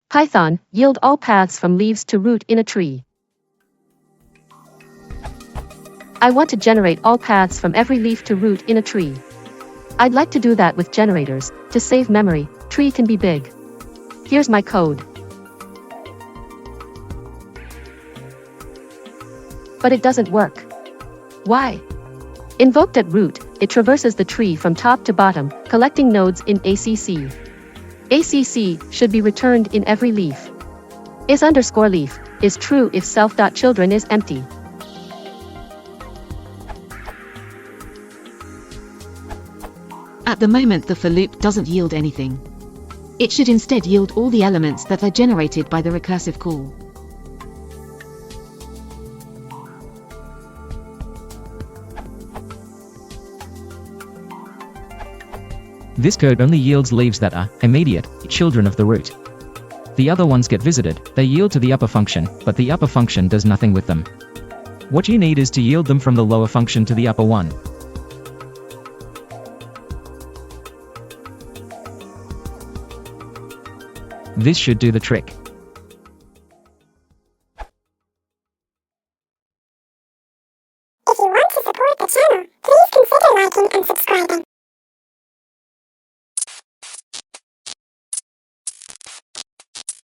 Python, yield all paths from leaves to root in a tree. I want to generate all paths from every leaf to root in a tree. I'd like to do that with generators. To save memory, tree can be big. Here's my code. But it doesn't work. Why? Invoked at root, it traverses the tree from top to bottom, collecting nodes in ACC. ACC should be returned in every leaf. Is_leaf is true if self.children is empty. At the moment the for loop doesn't yield anything. It should instead yield all the elements that are generated by the recursive call. This code only yields leaves that are immediate children of the root. The other ones get visited, they yield to the upper function, but the upper function does nothing with them. What you need is to yield them from the lower function to the upper one. This should do the trick. If you want to support the channel, please consider liking and subscribing.